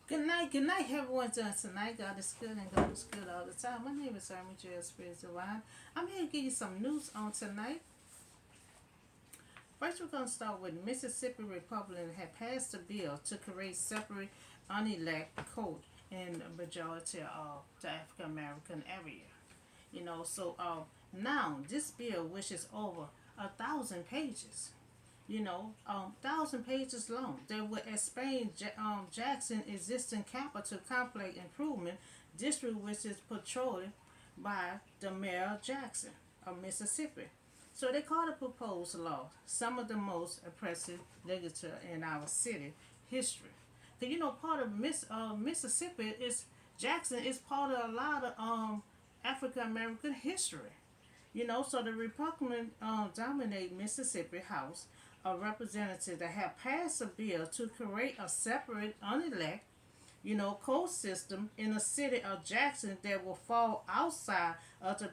Good night, everyone doing tonight. God is good and God is good all the time. My name is Army J. Spirit Divine. I'm here to give you some news on tonight. First, we're going to start with Mississippi Republican have passed a bill to create separate unelect code in the majority of the African American area. Now this bill, which is over 1,000 pages, 1,000 pages long. They will expand Jackson existing capital complex improvement district, which is patrolled by the mayor Jackson of Mississippi. So they call the proposed law some of the most oppressive legislature in our city history. Cause part of Mississippi is Jackson is part of a lot of African American history. So the Republican dominate Mississippi House of Representatives that have passed a bill to create a separate, unelect, court system in the city of Jackson that will fall outside of the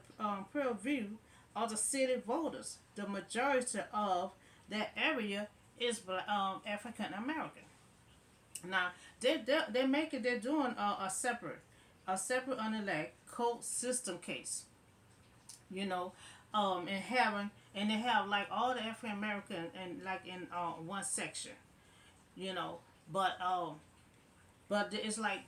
purview of the city voters. The majority of that area is African American. Now they're doing a separate unelect court system case, and having and they have like all the African American and like in one section, you know, but it's like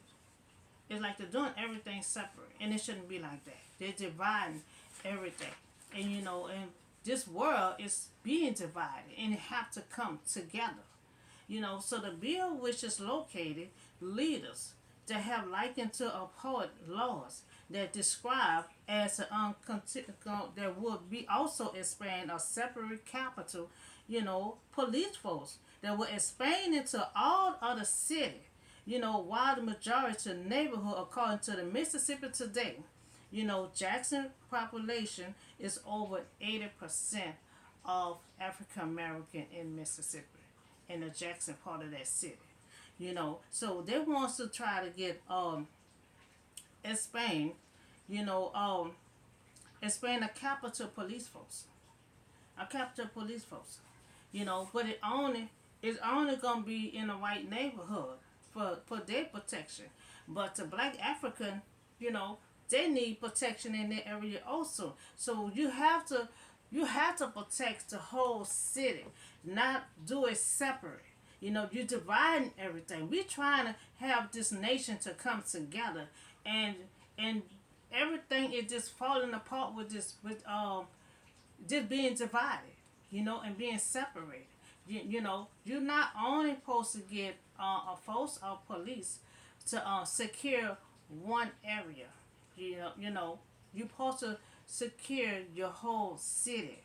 they're doing everything separate, and it shouldn't be like that. They're dividing everything, and and this world is being divided, and it have to come together. So the bill which is located leaders that have likened to uphold laws that describe as an that would be also expand a separate capital, police force that will expand into all other city, while the majority neighborhood according to the Mississippi Today, Jackson population is over 80% of African American in Mississippi in the Jackson part of that city. So they wants to try to get expand, you know, expand a capital police force. A capital police force. But it's only gonna be in a white neighborhood for their protection. But the black African, you know, they need protection in their area also. So you have to protect the whole city, not do it separate. You're dividing everything. We're trying to have this nation to come together, and and everything is just falling apart with this with just being divided, and being separated. You're not only supposed to get a force of police to secure one area. You're supposed to secure your whole city.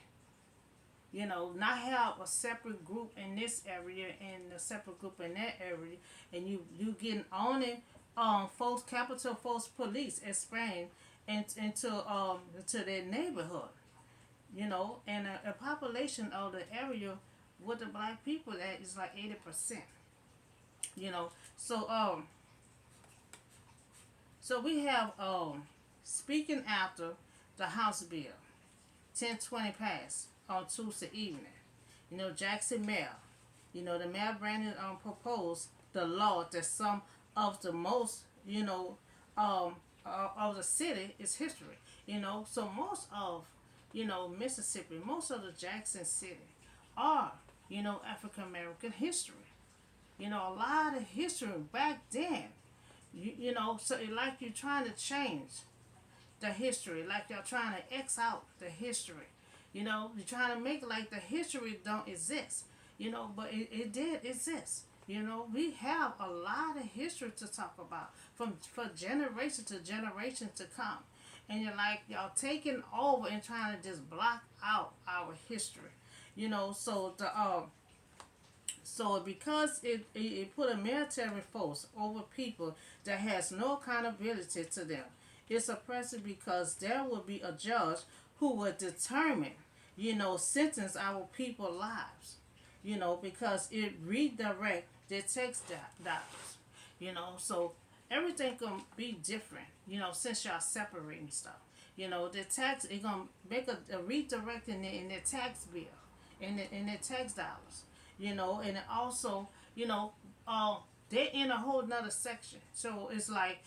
Not have a separate group in this area and a separate group in that area, and you getting only force capital force police expand into their neighborhood. And a population of the area with the black people at is like 80%. So we have speaking after the House Bill 1020 passed on Tuesday evening. Jackson Mayor, the Mayor Brandon proposed the law that some of the most, of the city is history. So most of, Mississippi, most of the Jackson City are, African American history. A lot of history back then. So it like you're trying to change the history, like you're trying to X out the history. You're trying to make like the history don't exist. But it did exist. We have a lot of history to talk about from for generation to generation to come. And you're like y'all taking over and trying to just block out our history. So because it put a military force over people that has no accountability to them, it's oppressive because there will be a judge who will determine, sentence our people lives, because it redirect their tax dollars, so everything gonna be different, since y'all separating stuff. The tax it gonna make a redirect in their tax bill, in their tax dollars, and it also, they're in a whole nother section. So it's like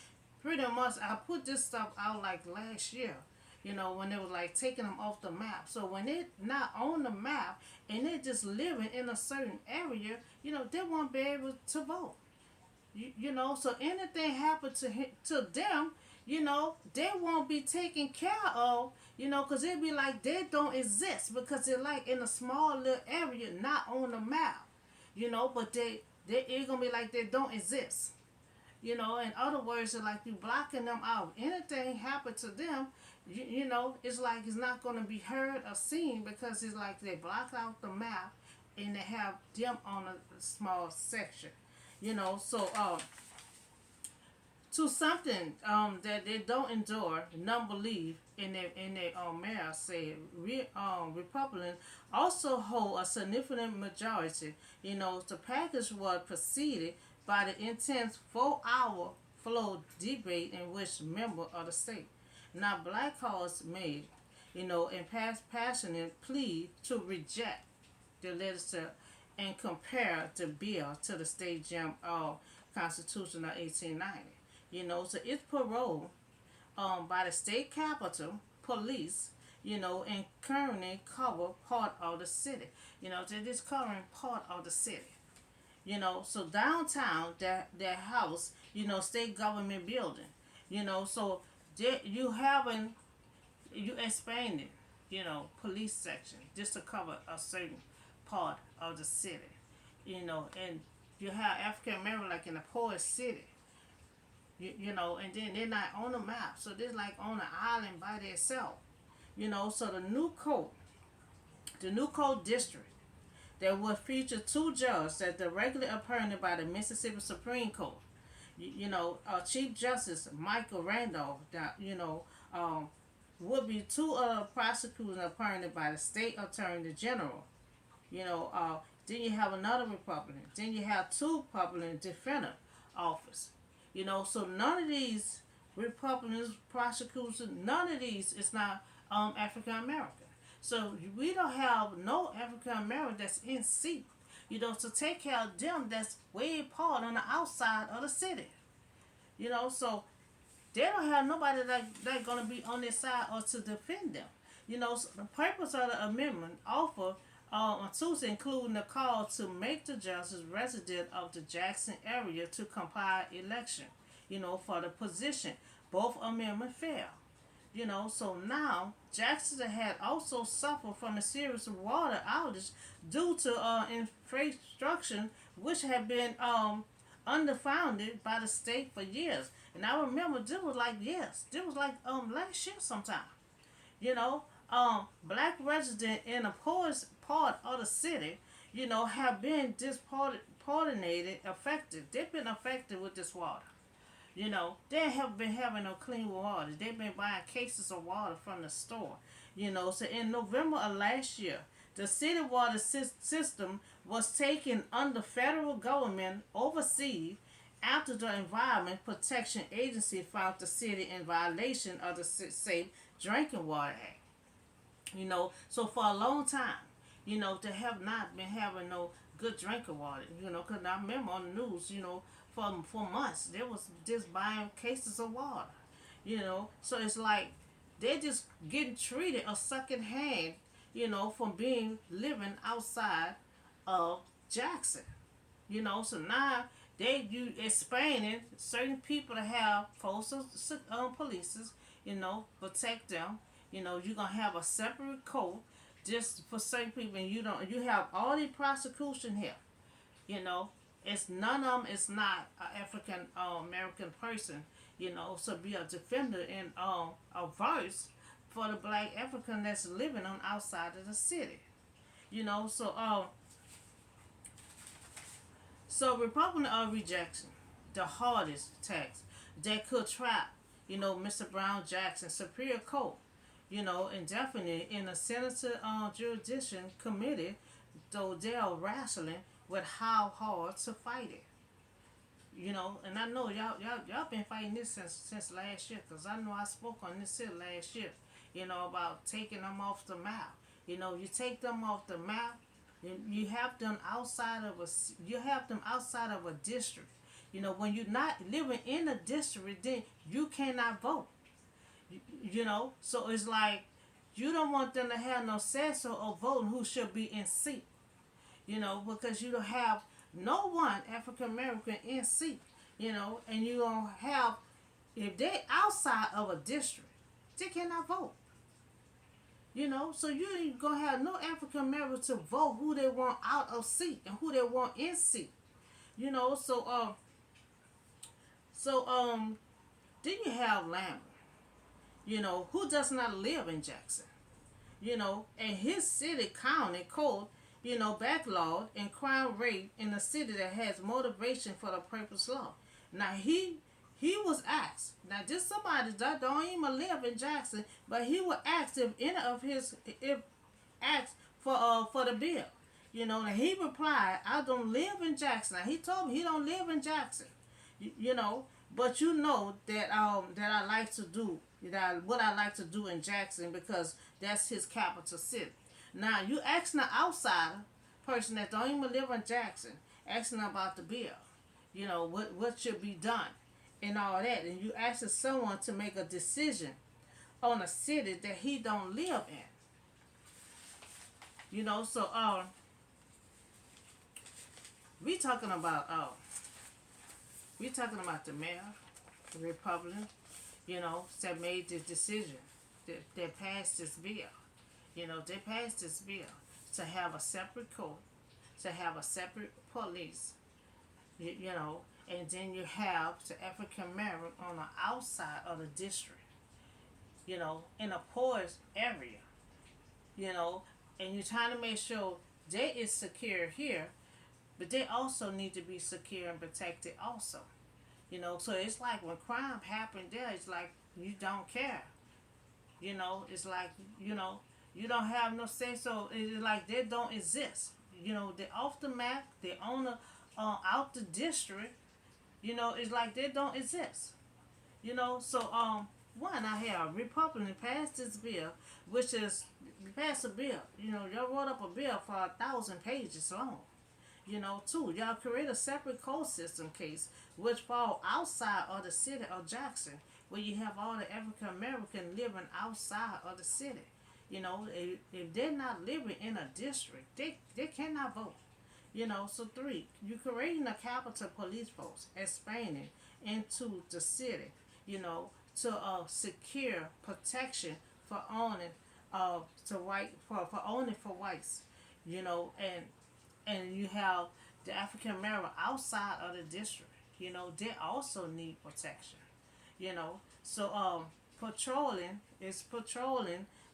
pretty much I put this stuff out like last year, when they was like taking them off the map. So when they're not on the map and they're just living in a certain area, they won't be able to vote. So anything happen to them, they won't be taken care of, because it'd be like they don't exist because they're like in a small little area, not on the map, but they it's gonna be like they don't exist. In other words, it's like you blocking them out. Anything happen to them, it's like it's not gonna be heard or seen because it's like they block out the map and they have them on a small section. So to something that they don't endure, none believe in their mayor said Republicans also hold a significant majority. The package was preceded by the intense 4-hour flow debate in which members of the state, now black cause made, and past passionate plea to reject the legislature and compare the bill to the state jam Constitution of 1890. So it's paroled by the state capitol police, and currently cover part of the city. They're just covering part of the city. So downtown, their house, state government building. So you having you expanding, police section just to cover a certain part of the city. And you have African American like in the poorest city. And then they're not on the map, so they're like on an island by themselves. So the new code district that will feature two judges that directly appointed by the Mississippi Supreme Court. Chief Justice Michael Randolph, that would be two other prosecutors appointed by the state attorney general. Then you have another Republican. Then you have two Republican defender office. So none of these Republicans, prosecutors, none of these is not African American. So we don't have no African American that's in seat, to take care of them that's way part on the outside of the city. So they don't have nobody that gonna be on their side or to defend them. So the purpose of the amendment offer on Tuesday, including the call to make the judges resident of the Jackson area to compile election, for the position. Both amendments failed. So now Jackson had also suffered from a serious water outage due to infrastructure which had been underfunded by the state for years. And I remember this was like last year sometime. Black residents in the poorest part of the city, have been disproportionately affected. They've been affected with this water. They haven't been having no clean water. They've been buying cases of water from the store. So in November of last year, the city water system was taken under federal government overseas after the Environment Protection Agency found the city in violation of the Safe Drinking Water Act. So for a long time, they have not been having no good drinking water, because I remember on the news, for months, they was just buying cases of water, so it's like they're just getting treated a second hand, from being living outside of Jackson, so now you expanding certain people to have force police, protect them. You're gonna have a separate code just for certain people, and you have all the prosecution here. It's none of them is not an African American person. So be a defender in a voice for the black African that's living on outside of the city. So Republican rejection, the hardest tax that could trap, Mr. Brown Jackson Superior Court, indefinitely in a senator jurisdiction committee, though they are wrestling with how hard to fight it. And I know y'all been fighting this since last year, because I know I spoke on this here last year, about taking them off the map. You take them off the map, you have them outside of a district. When you're not living in a district, then you cannot vote. So it's like you don't want them to have no say so of voting who should be in seat. Because you don't have no one African American in seat. And you don't have, if they outside of a district, they cannot vote. So you ain't gonna have no African American to vote who they want out of seat and who they want in seat. So then you have Lambert, who does not live in Jackson, and his city county code, backlog and crime rate in a city that has motivation for the purpose law. Now he was asked. Now this somebody that don't even live in Jackson, but he was asked if any of his if asked for the bill. And he replied, "I don't live in Jackson." Now he told me he don't live in Jackson. You know, but that I like to do what I like to do in Jackson because that's his capital city. Now you asking an outsider person that don't even live in Jackson, asking about the bill. What should be done and all that, and you asking someone to make a decision on a city that he don't live in. So we talking about the mayor, the Republican, that made this decision, that passed this bill. They passed this bill to have a separate court, to have a separate police, and then you have the African American on the outside of the district, in a poorest area, and you're trying to make sure they is secure here, but they also need to be secure and protected also. So it's like when crime happened there, it's like you don't care. It's like, you don't have no say, so it's like they don't exist. They're off the map, they own out the district, it's like they don't exist. So one, I have Republican passed this bill, which is passed a bill. Y'all wrote up a bill for 1,000 pages long. Two, y'all create a separate court system case which fall outside of the city of Jackson, where you have all the African American living outside of the city. If they're not living in a district, they cannot vote. So three, you creating a capital police force, expanding into the city, to secure protection for owning for owning for whites, and you have the African American outside of the district. They also need protection. So patrolling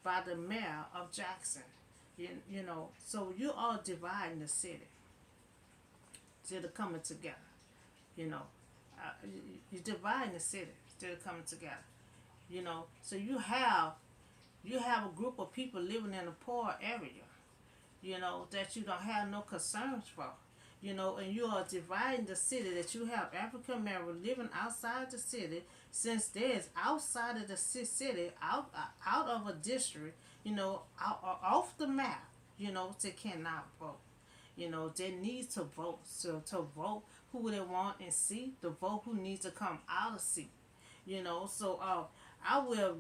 by the mayor of Jackson. So you are dividing the city. Instead of coming together. You're dividing the city instead of coming together. So you have a group of people living in a poor area, that you don't have no concerns for. And you are dividing the city, that you have African American living outside the city, since there's outside of the city, out of a district, off the map, they cannot vote. They need to vote. So to vote who they want and see, to vote who needs to come out of seat. So I will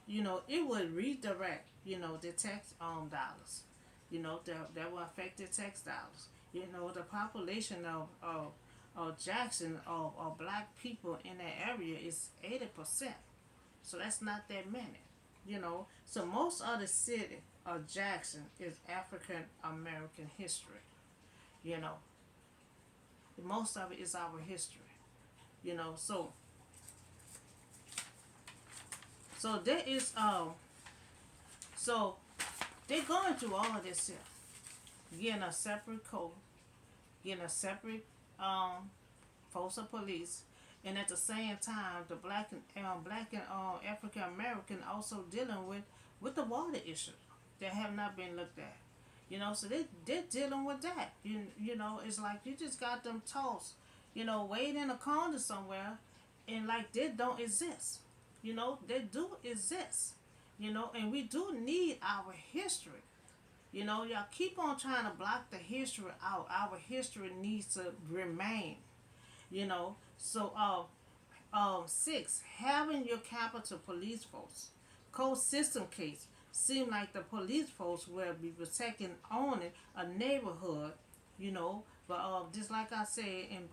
it will redirect, the tax dollars. That will affect the tax dollars. The population of Jackson of black people in that area is 80%. So that's not that many. So most of the city of Jackson is African American history. You know, most of it is our history. So there is so they're going through all of this here, getting a separate code, getting a separate force of police, and at the same time, the black and African American also dealing with the water issue that have not been looked at. So they're dealing with that. It's like you just got them tossed, waiting in a corner somewhere, and like they don't exist. They do exist. And we do need our history. Y'all keep on trying to block the history out. Our history needs to remain. So, six, having your Capitol Police Force cold system case seem like the police force will be protecting owning a neighborhood, you know. But just like I said, and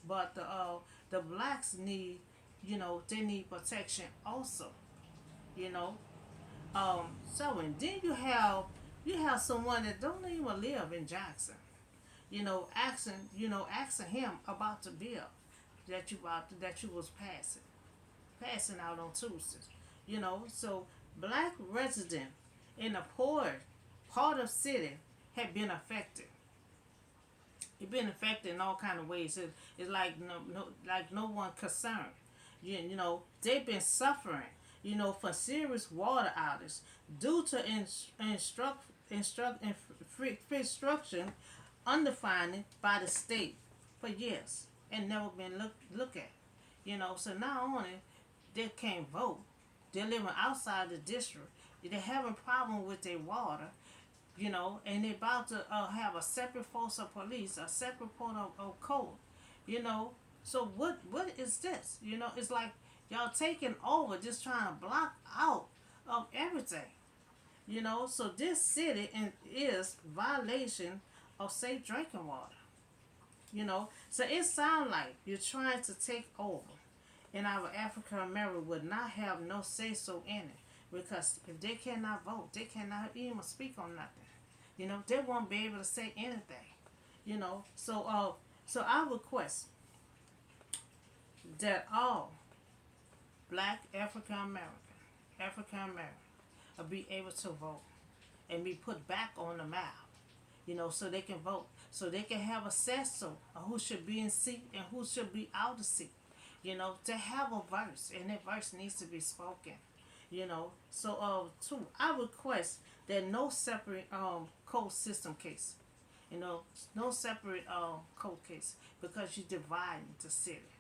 but the blacks need, you know, they need protection also, you know. So and then you have someone that don't even live in Jackson, asking him about the bill that you was passing out on Tuesdays. So black resident in the poor part of city have been affected. It's been affected in all kind of ways. It's like no one concerned. They've been suffering. For serious water outage due to instruction underfunding by the state for years and never been look at. So not only they can't vote, they're living outside the district. They're having problem with their water, and they're about to have a separate force of police, a separate point of code, you know. So what is this? It's like y'all taking over, just trying to block out of everything. So this city is violation of safe drinking water. So it sounds like you're trying to take over, and our African American would not have no say so in it because if they cannot vote, they cannot even speak on nothing. They won't be able to say anything. So I request that all black African American will be able to vote and be put back on the map. So they can vote, so they can have a say so of who should be in seat and who should be out of seat. To have a verse, and that verse needs to be spoken. So two, I request that no separate court system case. No separate court case because you divide the city.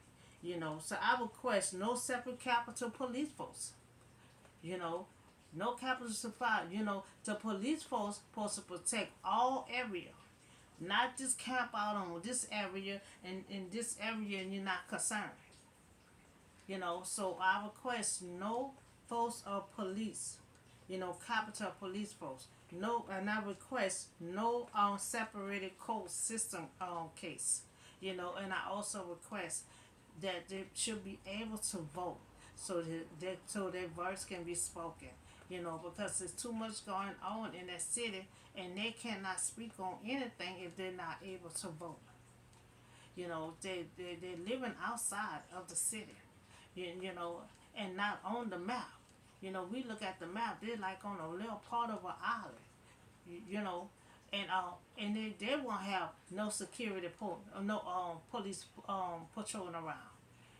So I request no separate Capitol Police Force. You know, no capital supply. The police force supposed to protect all area, not just camp out on this area and in this area and you're not concerned. So I request no force of police. Capital Police Force. No, and I request no separated court system case. And I also request that they should be able to vote so their voice can be spoken. Because there's too much going on in that city and they cannot speak on anything if they're not able to vote. They're living outside of the city, and not on the map. We look at the map, they're like on a little part of an island, you know, and they won't have no security no police patrolling around.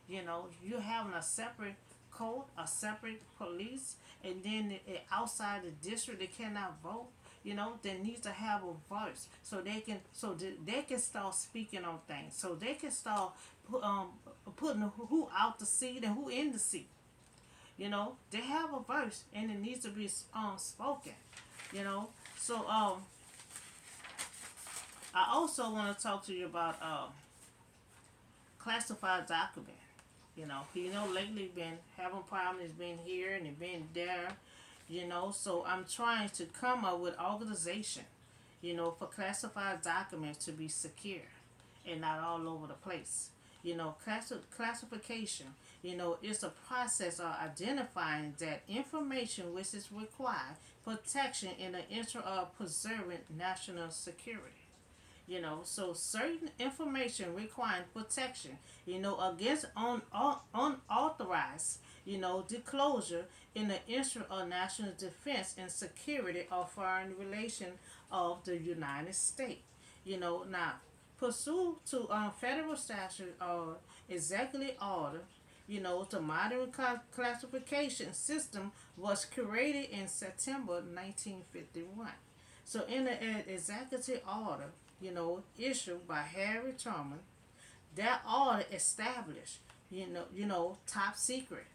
You having a separate code, a separate police, and then outside the district they cannot vote. They need to have a voice so they can start speaking on things, so they can start putting who out the seat and who in the seat. They have a voice and it needs to be spoken. So I also want to talk to you about classified document. Lately been having problems being here and being there. So I'm trying to come up with organization, for classified documents to be secure and not all over the place. Classification, is a process of identifying that information which is required protection in the interest of preserving national security. So certain information requiring protection, against unauthorized, disclosure in the interest of national defense and security or foreign relation of the United States. Now, pursuant to federal statute or executive order, the modern classification system was created in September 1951. So in the executive order, issued by Harry Truman, that order established, top secret,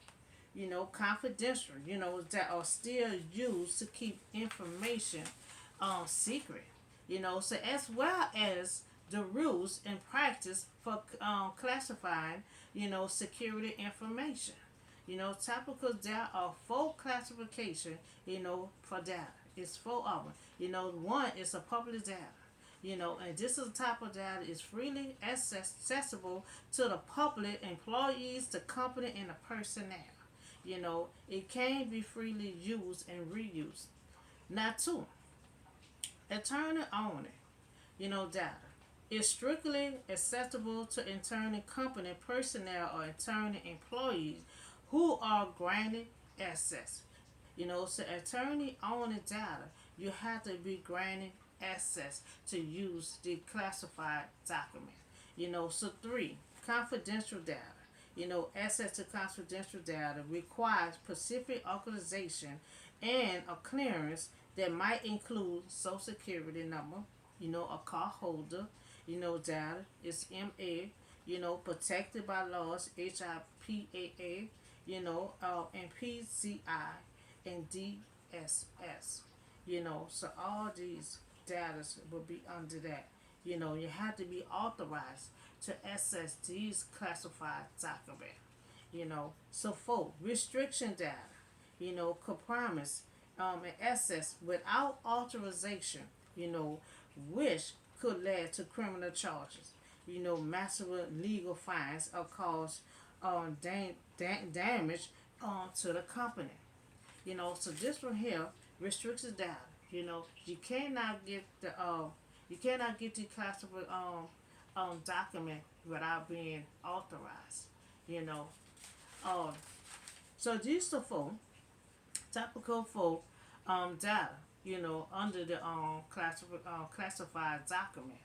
confidential, that are still used to keep information secret. So as well as the rules and practice for classifying, security information. Typical data are four classification, for data. It's four of them. One is a public data. And this is the type of data is freely accessible to the public, employees, the company, and the personnel. It can be freely used and reused. Now, two, attorney only, data is strictly accessible to attorney company personnel or attorney employees who are granted access. So attorney only data, you have to be granted access to use the classified document. So three, confidential data. Access to confidential data requires specific authorization and a clearance that might include social security number, a card holder, data is MA, protected by laws, HIPAA, and PCI and DSS. So all these data will be under that. You have to be authorized to access these classified documents. So four, restriction data, compromise and access without authorization, which could lead to criminal charges, massive legal fines or cause damage to the company. So this one here restricts the data. You cannot get the classified document without being authorized. You know. Um, so these are for typical for data. Under the classified document.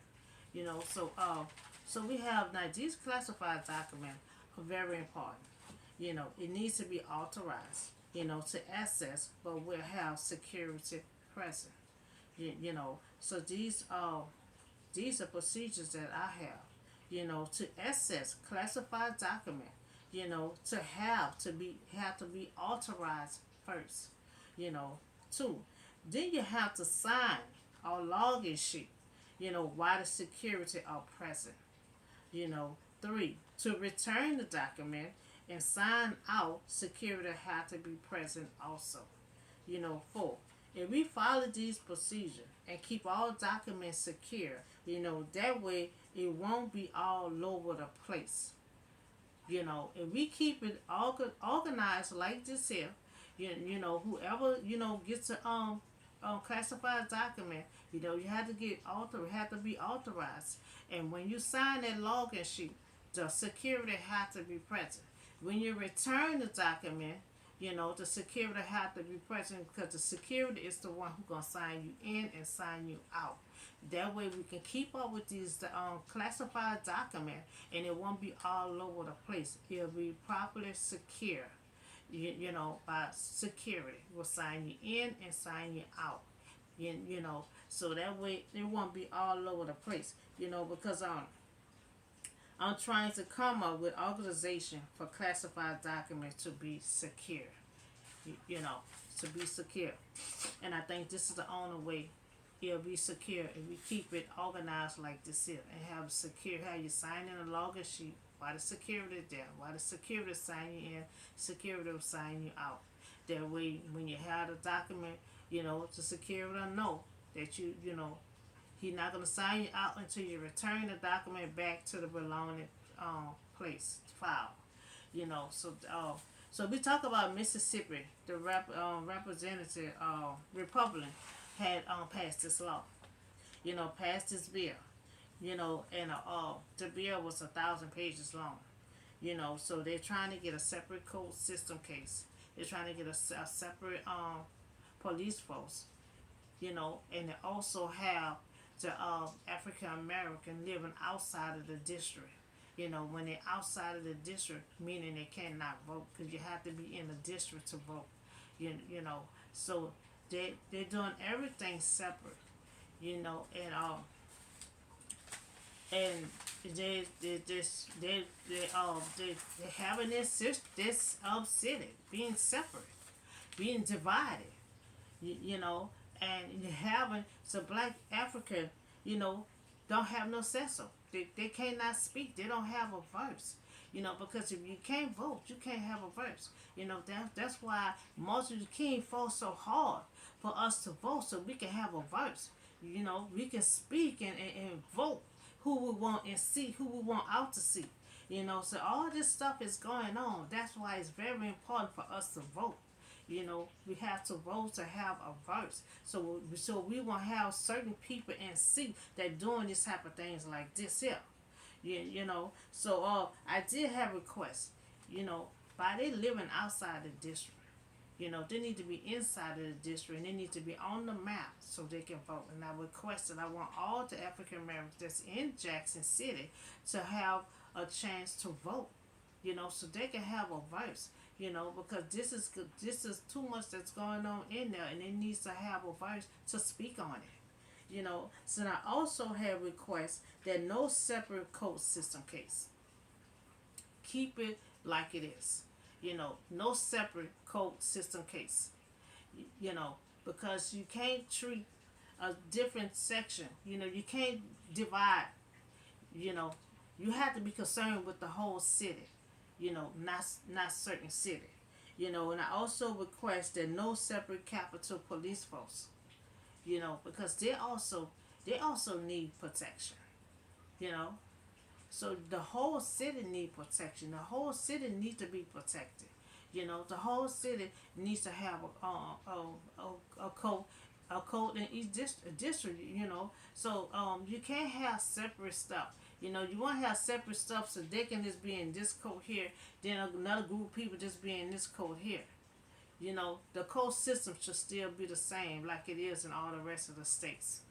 So we have now these classified documents are very important. It needs to be authorized. To access, but will have security present. So these are procedures that I have. To access classified document. To have to be authorized first. Two, then you have to sign a login sheet. While the security are present. Three, to return the document and sign out, security have to be present also. Four, if we follow these procedures and keep all documents secure, that way it won't be all over the place. If we keep it organized like this here, whoever gets a classified document, you have to have to be authorized, and when you sign that login sheet, the security have to be present. When you return the document, the security have to be present because the security is the one who's gonna sign you in and sign you out. That way we can keep up with these classified documents, and it won't be all over the place. It'll be properly secure. By security will sign you in and sign you out. So that way it won't be all over the place. Because I'm trying to come up with organization for classified documents to be secure. To be secure. And I think this is the only way it'll be secure if we keep it organized like this here and have secure, how you sign in a login sheet while the security is there, while the security sign you in, security will sign you out. That way when you have the document, the security will know that he's not gonna sign you out until you return the document back to the belonging place file. So we talk about Mississippi. The representative Republican had passed this law. Passed this bill. And the bill was 1,000 pages long. So they're trying to get a separate court system case. They're trying to get a separate police force. And they also have the African American living outside of the district. When they're outside of the district, meaning they cannot vote because you have to be in the district to vote. So they're doing everything separate. And they having this city being separate, being divided. And having so black African, don't have no say so. They cannot speak. They don't have a voice. You know, because if you can't vote, you can't have a voice. You know, that's why Martin Luther King fought so hard for us to vote so we can have a voice. You know, we can speak and vote who we want and see who we want out to see. You know, so all this stuff is going on. That's why it's very important for us to vote. You know, we have to vote to have a voice. So we won't have certain people and see that doing this type of things like this here. You know. So I did have requests. You know, by they living outside the district. You know, they need to be inside of the district and they need to be on the map so they can vote. And I requested, I want all the African Americans that's in Jackson City to have a chance to vote. You know, so they can have a voice. You know, because this is too much that's going on in there, and it needs to have a voice to speak on it. You know, so I also have requests that no separate court system case. Keep it like it is. You know, no separate court system case. You know, because you can't treat a different section. You know, you can't divide. You know, you have to be concerned with the whole city. You know, not certain city. You know, and I also request that no separate Capitol Police Force. You know, because they also need protection. You know, so the whole city need protection. The whole city needs to be protected. You know, the whole city needs to have a code in each district. You know, so you can't have separate stuff. You know, you want to have separate stuff so they can just be in this code here, then another group of people just be in this code here. You know, the code system should still be the same like it is in all the rest of the states.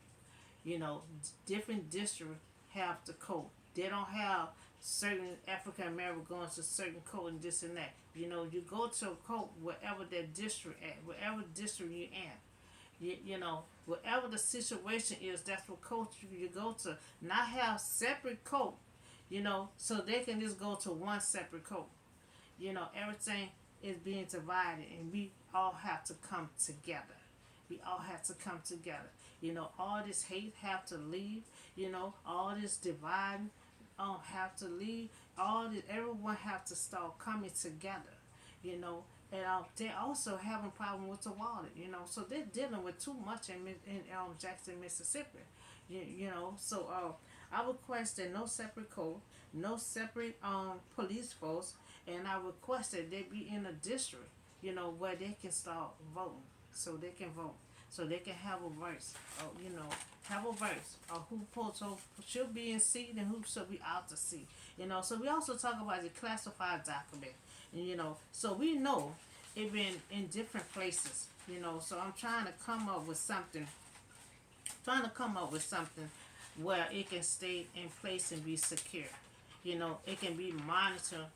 You know, different districts have the code. They don't have certain African American going to certain code and this and that. You know, you go to a code wherever that district at, wherever district you're in. You know, whatever the situation is, that's what code you go to. Not have separate code, you know, so they can just go to one separate code. You know, everything is being divided and we all have to come together. We all have to come together. You know, all this hate have to leave. You know, all this dividing have to leave. All this, everyone have to start coming together. You know, and they also having problem with the water. You know, so they're dealing with too much in Jackson, Mississippi. You know, so I request that no separate code, no separate police force, and I request that they be in a district. You know, where they can start voting, so they can vote, so they can have a voice. You know, have a voice of who should be in seat and who should be out to sea. You know, so we also talk about the classified document. And, you know, so we know it been in different places. You know, so I'm trying to come up with something. Where it can stay in place and be secure. You know, it can be monitored.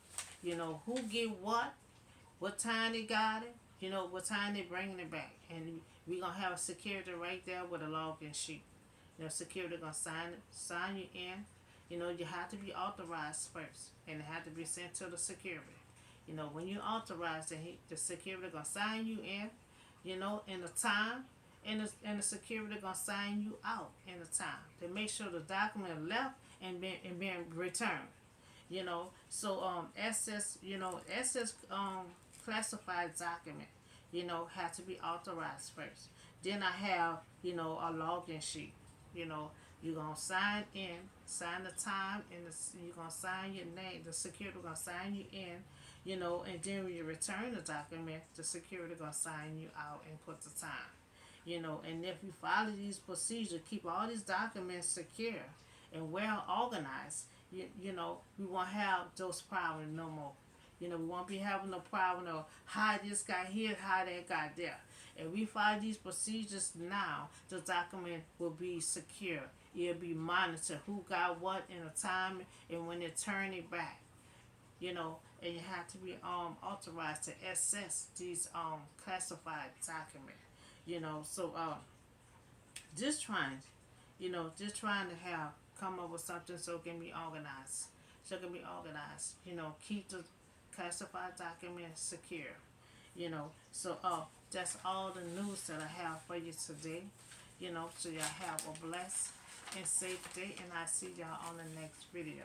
You know, who get what time they got it, you know, what time they bringing it back. And we going to have a security right there with a login sheet. You know, security going to sign you in. You know, you have to be authorized first. And it have to be sent to the security. You know, when you authorize, the security going to sign you in, you know, in the time. And the security going to sign you out in the time. To make sure the document left and being returned. You know, so SS classified document, you know, have to be authorized first. Then I have, you know, a login sheet. You know, you're gonna sign in, sign the time, and you're gonna sign your name. The security gonna sign you in, you know, and then when you return the document, the security gonna sign you out and put the time. You know, and if you follow these procedures, keep all these documents secure and well organized, you know, we won't have those problems no more. You know, we won't be having no problem of how this got here, how that got there. If we follow these procedures now, the document will be secure. It'll be monitored who got what in a time and when they turn it back. You know, and you have to be authorized to access these classified documents. You know, so just trying, to have come up with something so it can be organized. You know, keep the classified documents secure. You know, so that's all the news that I have for you today. You know, so y'all have a blessed and safe day, and I see y'all on the next video.